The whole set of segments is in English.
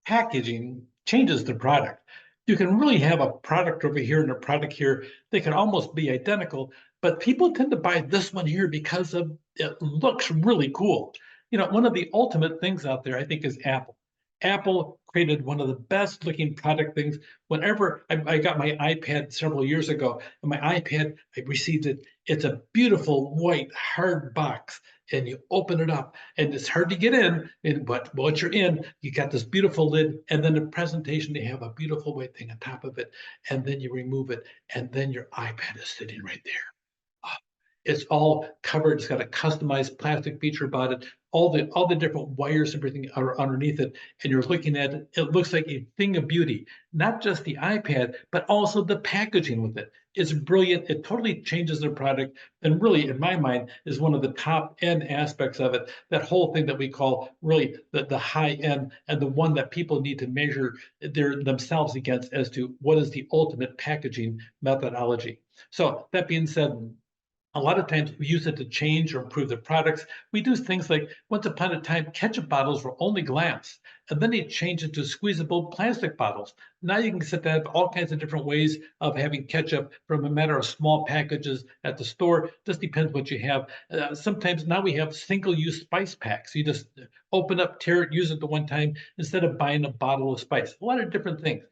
packaging changes the product. You can really have a product over here and a product here. They can almost be identical, but people tend to buy this one here because of it looks really cool. One of the ultimate things out there, I think, is Apple. Apple created one of the best looking product things. Whenever I got my iPad several years ago, and my iPad, I received it. It's a beautiful white hard box, and you open it up, and it's hard to get in. But once you're in, you got this beautiful lid, and then the presentation, they have a beautiful white thing on top of it, and then you remove it, and then your iPad is sitting right there. It's all covered. It's got a customized plastic feature about it. All the different wires and everything are underneath it, and you're looking at it. It looks like a thing of beauty. Not just the iPad, but also the packaging with it. It's brilliant. It totally changes the product, and really, in my mind, is one of the top end aspects of it. That whole thing that we call really the high end, and the one that people need to measure themselves against as to what is the ultimate packaging methodology. So that being said, a lot of times we use it to change or improve the products. We do things like once upon a time, ketchup bottles were only glass, and then they changed it to squeezable plastic bottles. Now you can set that up all kinds of different ways of having ketchup from a matter of small packages at the store. Just depends what you have. Sometimes now we have single-use spice packs. You just open up, tear it, use it the one time instead of buying a bottle of spice. A lot of different things.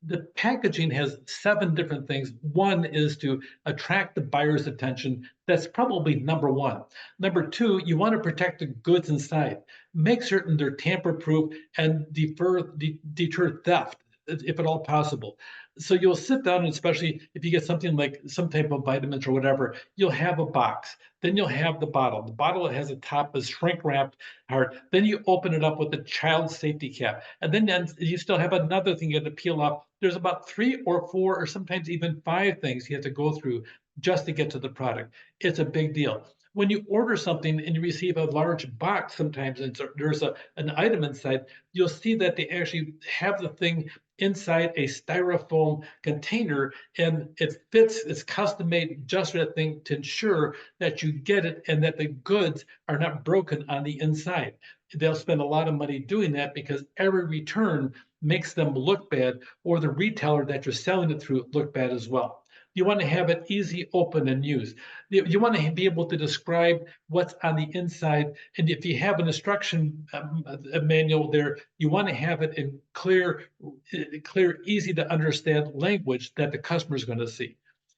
The packaging has 7 different things. One is to attract the buyer's attention. That's probably number one. Number two, you want to protect the goods inside. Make certain they're tamper-proof and deter theft, if at all possible. So you'll sit down, and especially if you get something like some type of vitamins or whatever, you'll have a box. Then you'll have the bottle. The bottle that has a top is shrink wrapped hard. Then you open it up with a child safety cap. And then you still have another thing you have to peel off. There's about 3 or 4 or sometimes even 5 things you have to go through just to get to the product. It's a big deal. When you order something and you receive a large box, sometimes and there's an item inside, you'll see that they actually have the thing inside a styrofoam container, and it fits. It's custom made just for that thing to ensure that you get it and that the goods are not broken on the inside. They'll spend a lot of money doing that because every return makes them look bad, or the retailer that you're selling it through look bad as well. You want to have it easy, open, and use. You want to be able to describe what's on the inside. And if you have an instruction manual there, you want to have it in clear, easy to understand language that the customer is going to see.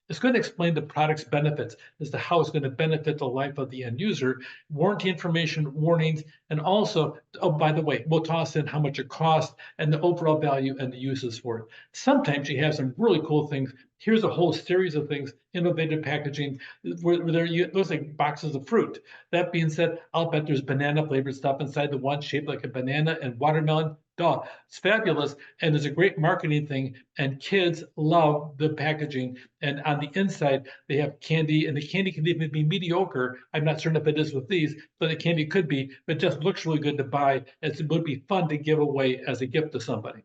It's going to explain the product's benefits as to how it's going to benefit the life of the end user, warranty information, warnings, and also, oh, by the way, we'll toss in how much it costs and the overall value and the uses for it. Sometimes you have some really cool things. Here's a whole series of things, innovative packaging, where there looks like boxes of fruit. That being said, I'll bet there's banana flavored stuff inside the one shaped like a banana and watermelon. Duh, it's fabulous, and it's a great marketing thing, and kids love the packaging. And on the inside, they have candy, and the candy can even be mediocre. I'm not certain if it is with these, but the candy could be, but it just looks really good to buy. It would be fun to give away as a gift to somebody.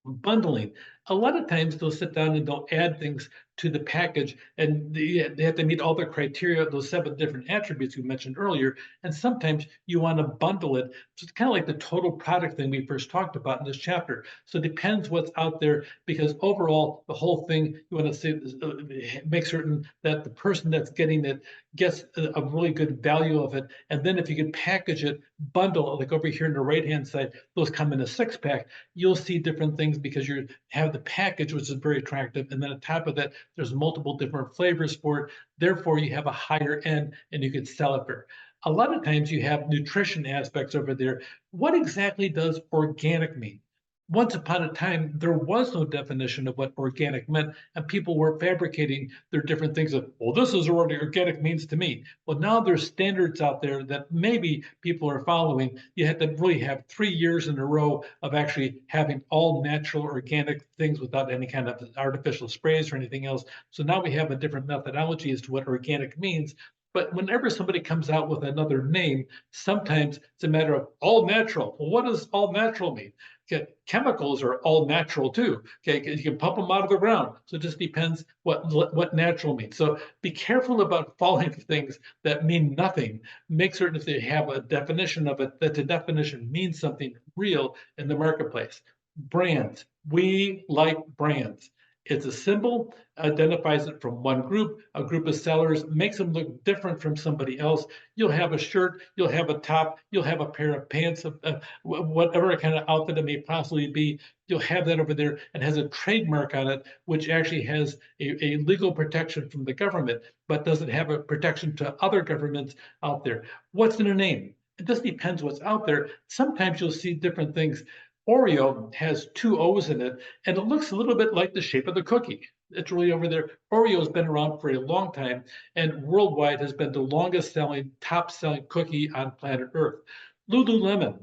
Bundling. A lot of times they'll sit down and they'll add things to the package, and they have to meet all the criteria, those 7 different attributes you mentioned earlier. And sometimes you want to bundle it. So it's kind of like the total product thing we first talked about in this chapter. So it depends what's out there, because overall, the whole thing, you want to say, make certain that the person that's getting it gets a really good value of it. And then if you can package it, bundle, like over here on the right-hand side, those come in a 6-pack, you'll see different things because you have the package, which is very attractive. And then on top of that, there's multiple different flavors for it. Therefore, you have a higher end and you could sell it for. A lot of times you have nutrition aspects over there. What exactly does organic mean? Once upon a time, there was no definition of what organic meant, and people were fabricating their different things of, well, this is what organic means to me. Well, now there's standards out there that maybe people are following. You have to really have 3 years in a row of actually having all natural organic things without any kind of artificial sprays or anything else. So now we have a different methodology as to what organic means. But whenever somebody comes out with another name, sometimes it's a matter of all natural. Well, what does all natural mean? Okay, chemicals are all natural too. Okay, you can pump them out of the ground. So it just depends what natural means. So be careful about falling for things that mean nothing. Make certain if they have a definition of it, that the definition means something real in the marketplace. Brands. We like brands. It's a symbol, identifies it from one group, a group of sellers, makes them look different from somebody else. You'll have a shirt, you'll have a top, you'll have a pair of pants, whatever kind of outfit it may possibly be. You'll have that over there and has a trademark on it, which actually has a legal protection from the government, but doesn't have a protection to other governments out there. What's in a name? It just depends what's out there. Sometimes you'll see different things. Oreo has two O's in it, and it looks a little bit like the shape of the cookie. It's really over there. Oreo's been around for a long time, and worldwide has been the longest selling, top selling cookie on planet Earth. Lululemon,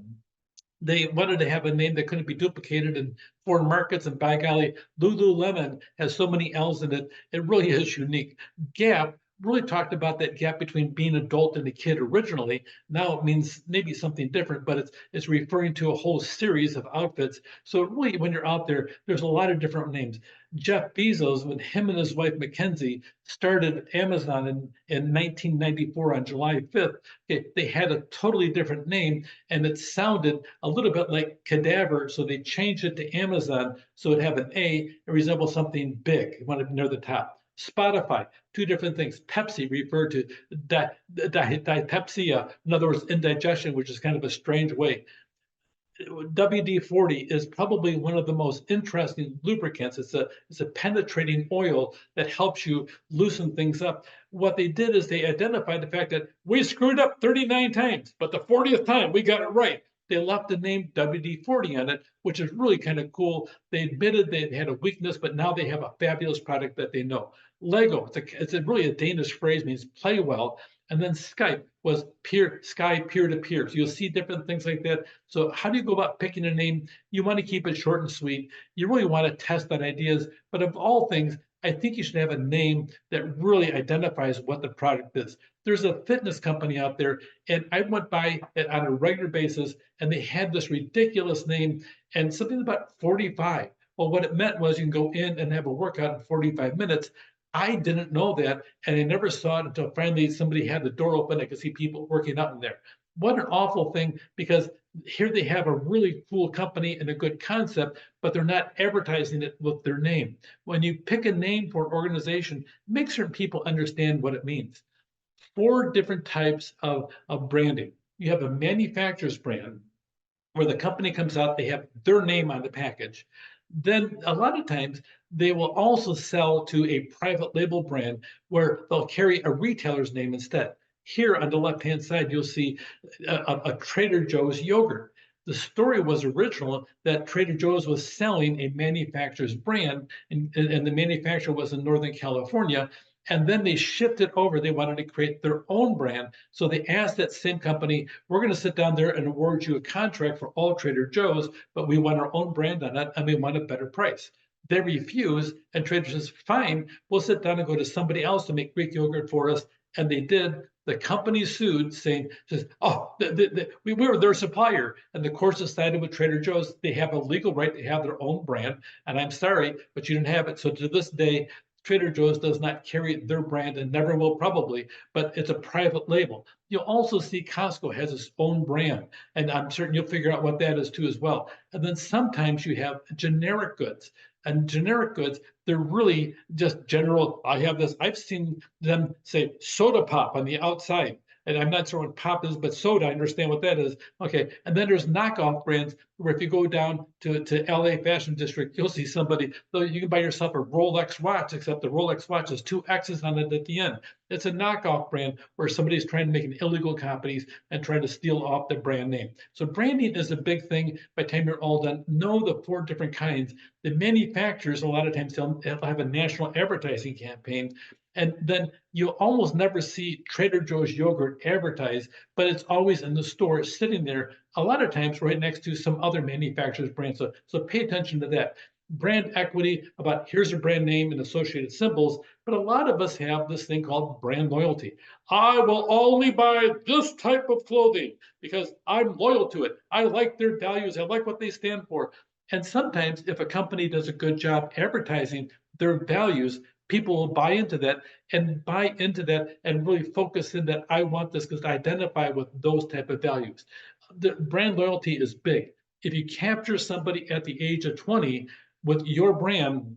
they wanted to have a name that couldn't be duplicated in foreign markets, and by golly, Lululemon has so many L's in it, it really is unique. Gap really talked about that gap between being an adult and a kid originally. Now it means maybe something different, but it's referring to a whole series of outfits. So really, when you're out there, there's a lot of different names. Jeff Bezos, when him and his wife Mackenzie started Amazon in 1994 on July 5th, they had a totally different name, and it sounded a little bit like cadaver, so they changed it to Amazon so it'd have an A and resemble something big. You want it near the top. Spotify, two different things. Pepsi referred to dyspepsia, in other words, indigestion, which is kind of a strange way. WD-40 is probably one of the most interesting lubricants. It's a penetrating oil that helps you loosen things up. What they did is they identified the fact that we screwed up 39 times, but the 40th time we got it right. They left the name WD-40 on it, which is really kind of cool. They admitted they had a weakness, but now they have a fabulous product that they know. Lego, it's really a Danish phrase, means play well. And then Skype was Skype peer-to-peer. So you'll see different things like that. So how do you go about picking a name? You want to keep it short and sweet. You really want to test on ideas. But of all things, I think you should have a name that really identifies what the product is. There's a fitness company out there, and I went by it on a regular basis, and they had this ridiculous name and something about 45. Well, what it meant was you can go in and have a workout in 45 minutes. I didn't know that, and I never saw it until finally somebody had the door open. I could see people working out in there. What an awful thing, because here they have a really cool company and a good concept, but they're not advertising it with their name. When you pick a name for an organization, make sure people understand what it means. Four different types of branding. You have a manufacturer's brand, where the company comes out, they have their name on the package. Then a lot of times they will also sell to a private label brand where they'll carry a retailer's name instead. Here on the left-hand side, you'll see a Trader Joe's yogurt. The story was original that Trader Joe's was selling a manufacturer's brand, and the manufacturer was in Northern California. And then they shifted over. They wanted to create their own brand. So they asked that same company, we're going to sit down there and award you a contract for all Trader Joe's, but we want our own brand on it and we want a better price. They refused, and Trader says, fine, we'll sit down and go to somebody else to make Greek yogurt for us. And they did. The company sued, saying, oh, we were their supplier. And the court decided with Trader Joe's, they have a legal right to have their own brand. And I'm sorry, but you didn't have it. So to this day, Trader Joe's does not carry their brand and never will probably, but it's a private label. You'll also see Costco has its own brand, and I'm certain you'll figure out what that is too as well. And then sometimes you have generic goods. And generic goods, they're really just general. I have this, I've seen them say soda pop on the outside. And I'm not sure what pop is, but soda, I understand what that is. Okay. And then there's knockoff brands where if you go down to LA Fashion District, you'll see somebody, though you can buy yourself a Rolex watch, except the Rolex watch has two X's on it at the end. It's a knockoff brand where somebody's trying to make an illegal copies and trying to steal off the brand name. So branding is a big thing. By the time you're all done, know the four different kinds. The manufacturers, a lot of times, they'll have a national advertising campaign. And then you'll almost never see Trader Joe's yogurt advertised, but it's always in the store sitting there, a lot of times right next to some other manufacturer's brand. So pay attention to that. brand equity about here's a brand name and associated symbols, but a lot of us have this thing called brand loyalty. I will only buy this type of clothing because I'm loyal to it. I like their values, I like what they stand for. And sometimes, if a company does a good job advertising their values, people will buy into that and really focus in that I want this because I identify with those type of values. The brand loyalty is big. If you capture somebody at the age of 20 with your brand,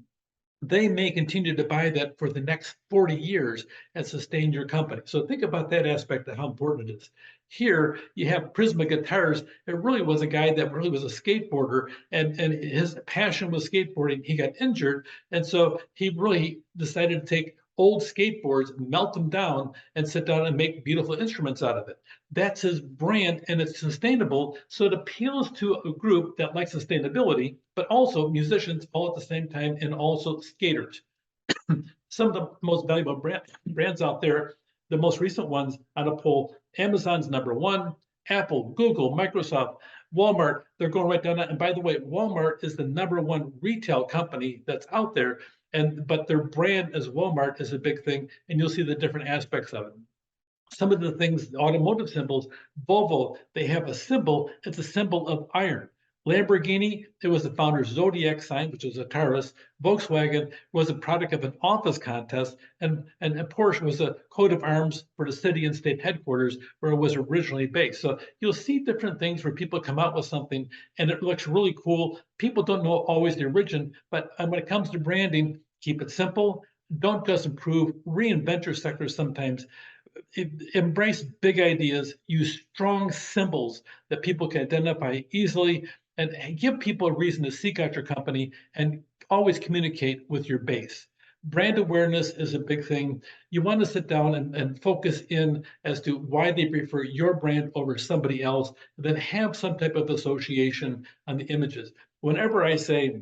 they may continue to buy that for the next 40 years and sustain your company. So think about that aspect of how important it is. Here you have Prisma Guitars. It really was a guy that really was a skateboarder, and his passion was skateboarding. He got injured, and so he really decided to take old skateboards, melt them down, and sit down and make beautiful instruments out of it. That's his brand, and it's sustainable. So it appeals to a group that likes sustainability, but also musicians all at the same time, and also skaters. Some of the most valuable brands out there, the most recent ones on a poll, Amazon's number one, Apple, Google, Microsoft, Walmart, they're going right down that. And by the way, Walmart is the number one retail company that's out there. But their brand as Walmart is a big thing, and you'll see the different aspects of it. Some of the things, the automotive symbols, Volvo, they have a symbol, it's a symbol of iron. Lamborghini, it was the founder's zodiac sign, which is a Taurus. Volkswagen was a product of an office contest, and Porsche was a coat of arms for the city and state headquarters where it was originally based. So you'll see different things where people come out with something and it looks really cool. People don't know always the origin, but when it comes to branding, keep it simple. Don't just improve, reinvent your sector sometimes. Embrace big ideas, use strong symbols that people can identify easily, and give people a reason to seek out your company, and always communicate with your base. Brand awareness is a big thing. You want to sit down and focus in as to why they prefer your brand over somebody else, and then have some type of association on the images. Whenever I say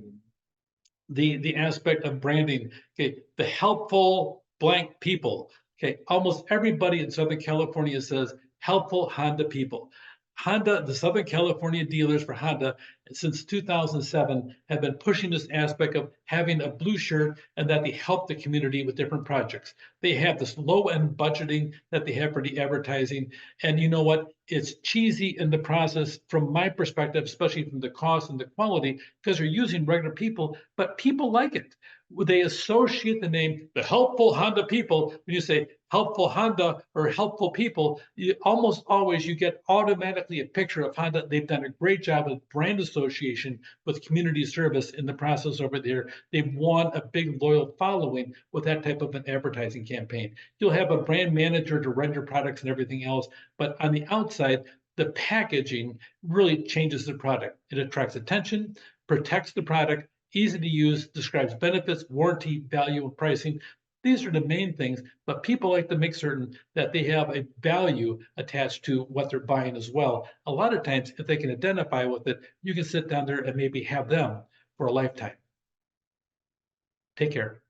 the aspect of branding, okay, the helpful blank people. Okay, almost everybody in Southern California says helpful Honda people. Honda, the Southern California dealers for Honda since 2007 have been pushing this aspect of having a blue shirt and that they help the community with different projects. They have this low end budgeting that they have for the advertising. And you know what? It's cheesy in the process from my perspective, especially from the cost and the quality, because you're using regular people, but people like it. They associate the name, the helpful Honda people. When you say helpful Honda or helpful people, almost always you get automatically a picture of Honda. They've done a great job with brand association with community service in the process over there. They've won a big loyal following with that type of an advertising campaign. You'll have a brand manager to run your products and everything else, but on the outside, the packaging really changes the product. It attracts attention, protects the product, easy to use, describes benefits, warranty, value, and pricing. These are the main things, but people like to make certain that they have a value attached to what they're buying as well. A lot of times, if they can identify with it, you can sit down there and maybe have them for a lifetime. Take care.